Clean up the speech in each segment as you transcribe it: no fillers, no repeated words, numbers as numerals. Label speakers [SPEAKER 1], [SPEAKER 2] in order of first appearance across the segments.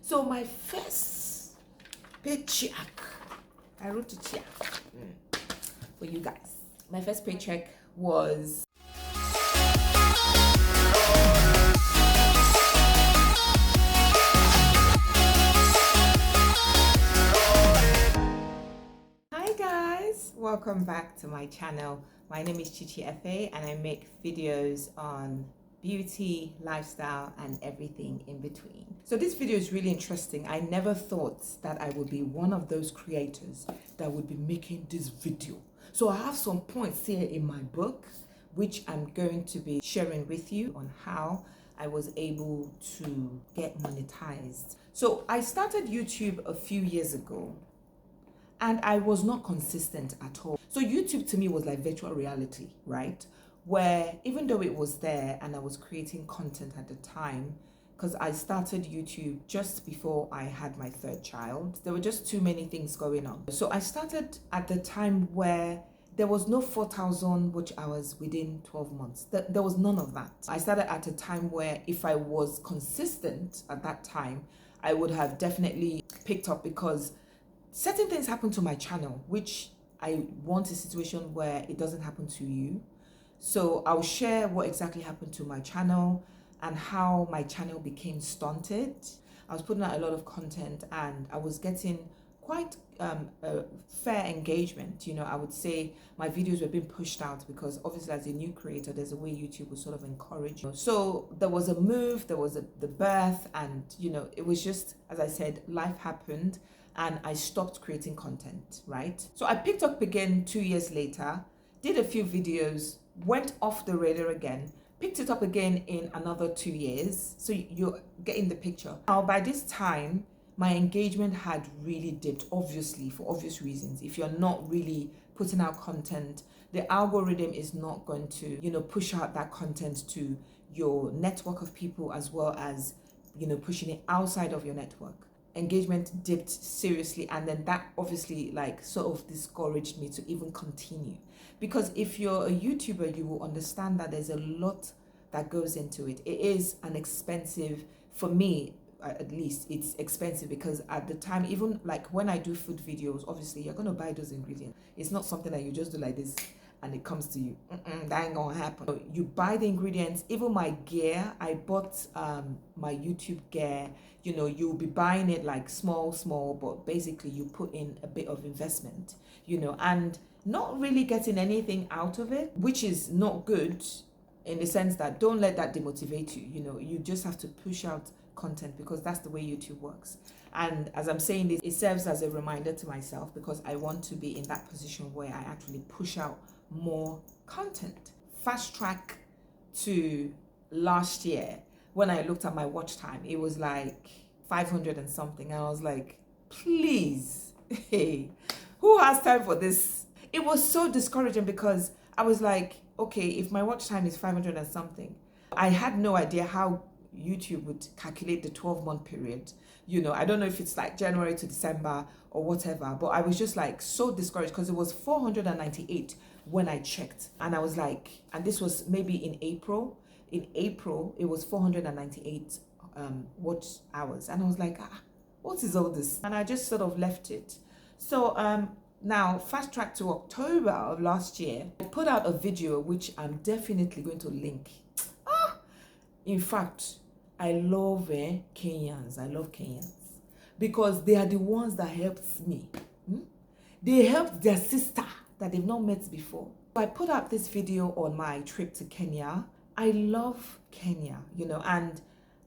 [SPEAKER 1] So my first paycheck, I wrote a check for you guys. My first paycheck was Hi guys, welcome back to my channel. My name is Chichi Efe and I make videos on beauty, lifestyle, and everything in between. So this video is really interesting. I never thought that I would be one of those creators that would be making this video. So I have some points here in my book, which I'm going to be sharing with you on how I was able to get monetized. So I started YouTube a few years ago and I was not consistent at all. So YouTube to me was like virtual reality, right? Where even though it was there and I was creating content at the time, because I started YouTube just before I had my third child, there were just too many things going on. So I started at the time where there was no 4,000 watch hours within 12 months. There was none of that. I started at a time where if I was consistent at that time, I would have definitely picked up, because certain things happen to my channel, which I want a situation where it doesn't happen to you. So I'll share what exactly happened to my channel and how my channel became stunted. I was putting out a lot of content and I was getting quite a fair engagement. You know, I would say my videos were being pushed out because obviously as a new creator, there's a way YouTube will sort of encourage you. So there was a move, there was the birth, and you know, it was just, as I said, life happened and I stopped creating content, right? So I picked up again 2 years later, did a few videos, went off the radar again, picked it up again in another 2 years. So you're getting the picture. Now, by this time, my engagement had really dipped, obviously, for obvious reasons. If you're not really putting out content, the algorithm is not going to, you know, push out that content to your network of people, as well as, you know, pushing it outside of your network. Engagement dipped seriously, and then that obviously like sort of discouraged me to even continue, because if you're a YouTuber, you will understand that there's a lot that goes into it. It is an expensive, for me at least, it's expensive, because at the time, even like when I do food videos, obviously you're going to buy those ingredients. It's not something that you just do like this and it comes to you. That ain't gonna happen. So you buy the ingredients. Even my gear, I bought my YouTube gear. You know, you'll be buying it like small, but basically you put in a bit of investment, you know, and not really getting anything out of it, which is not good, in the sense that don't let that demotivate you. You know, you just have to push out content, because that's the way YouTube works. And as I'm saying this, it serves as a reminder to myself, because I want to be in that position where I actually push out more content. Fast track to last year, when I looked at my watch time, it was like 500 and something, and I was like, please, hey, who has time for this? It was so discouraging, because I was like, okay, if my watch time is 500 and something, I had no idea how YouTube would calculate the 12-month period. You know, I don't know if it's like January to December or whatever, but I was just like so discouraged, because it was 498 when I checked, and I was like, and this was maybe in April. In April, it was 498 watch hours, and I was like, what is all this? And I just sort of left it. So now fast track to October of last year, I put out a video which I'm definitely going to link. In fact, I love Kenyans. I love Kenyans, because they are the ones that helped me. They helped their sister that they've not met before. I put out this video on my trip to Kenya. I love Kenya, you know, and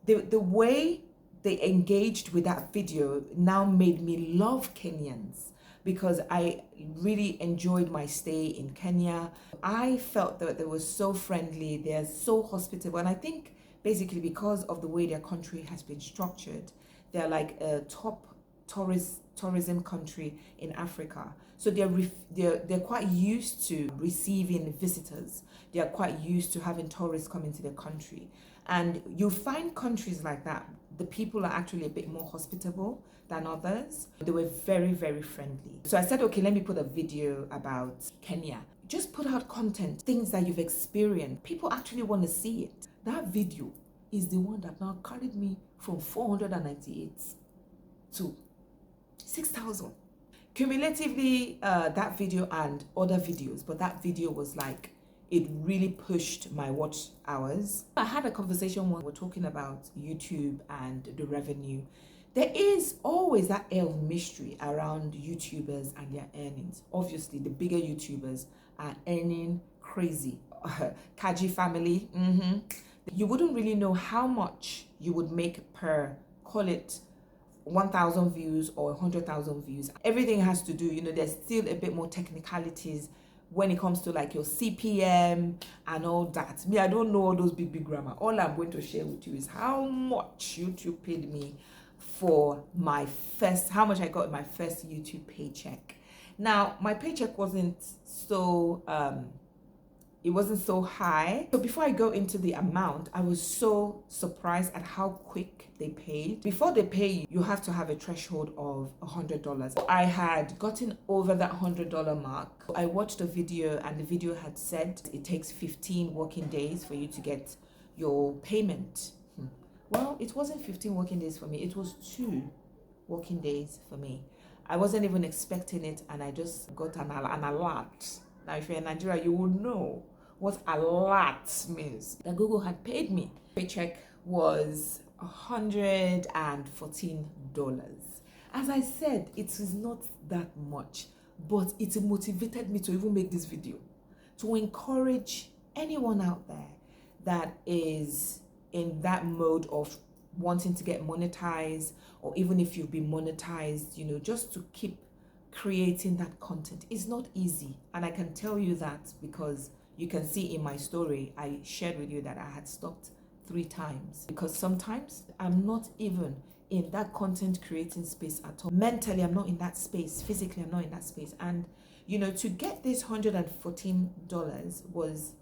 [SPEAKER 1] the way they engaged with that video now made me love Kenyans, because I really enjoyed my stay in Kenya. I felt that they were so friendly, they're so hospitable, and I think basically because of the way their country has been structured, they're like a top tourism country in Africa. So they're quite used to receiving visitors. They are quite used to having tourists come into their country. And you find countries like that, the people are actually a bit more hospitable than others. They were very, very friendly. So I said, okay, let me put a video about Kenya. Just put out content, things that you've experienced. People actually want to see it. That video is the one that now carried me from 498 to 6,000. Cumulatively, that video and other videos, but that video was like, it really pushed my watch hours. I had a conversation when we're talking about YouTube and the revenue. There is always that air of mystery around YouTubers and their earnings. Obviously, the bigger YouTubers are earning crazy. Kaji family, you wouldn't really know how much you would make per, call it 1,000 views or 100,000 views. Everything has to do, there's still a bit more technicalities when it comes to like your CPM and all that. Me, I don't know all those big grammar. All I'm going to share with you is how much YouTube paid me for how much I got in my first YouTube paycheck. Now, my paycheck wasn't so high. So before I go into the amount, I was so surprised at how quick they paid. Before they pay you, you have to have a threshold of $100. I had gotten over that $100 mark. I watched a video and the video had said it takes 15 working days for you to get your payment. Well, it wasn't 15 working days for me. It was 2 working days for me. I wasn't even expecting it, and I just got an alert. Now, if you're in Nigeria, you will know what alert means. That Google had paid me. Paycheck was $114. As I said, it is not that much, but it motivated me to even make this video, to encourage anyone out there that is in that mode of wanting to get monetized, or even if you've been monetized, just to keep creating that content. It's not easy, and I can tell you that because you can see in my story I shared with you that I had stopped 3 times because sometimes I'm not even in that content creating space at all. Mentally, I'm not in that space. Physically, I'm not in that space. And to get this $114 was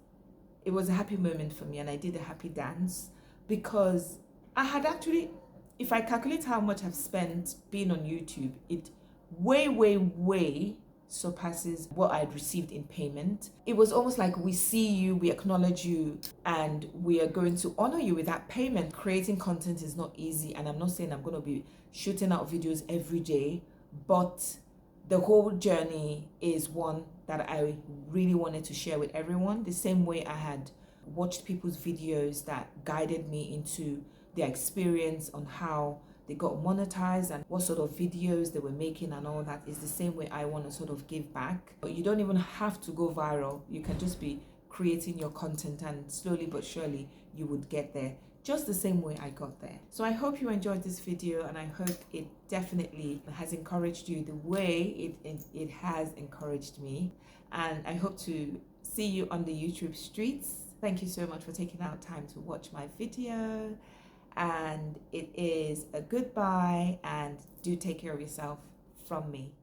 [SPEAKER 1] a happy moment for me, and I did a happy dance because I had actually, if I calculate how much I've spent being on YouTube, it way surpasses what I'd received in payment. It was almost like we see you, we acknowledge you, and we are going to honor you with that payment. Creating content is not easy, and I'm not saying I'm going to be shooting out videos every day, but the whole journey is one that I really wanted to share with everyone. The same way I had watched people's videos that guided me into their experience on how they got monetized and what sort of videos they were making and all that, is the same way I want to sort of give back. But you don't even have to go viral. You can just be creating your content, and slowly but surely you would get there, just the same way I got there. So I hope you enjoyed this video, and I hope it definitely has encouraged you the way it has encouraged me. And I hope to see you on the YouTube streets. Thank you so much for taking out time to watch my video. And it is a goodbye, and do take care of yourself from me.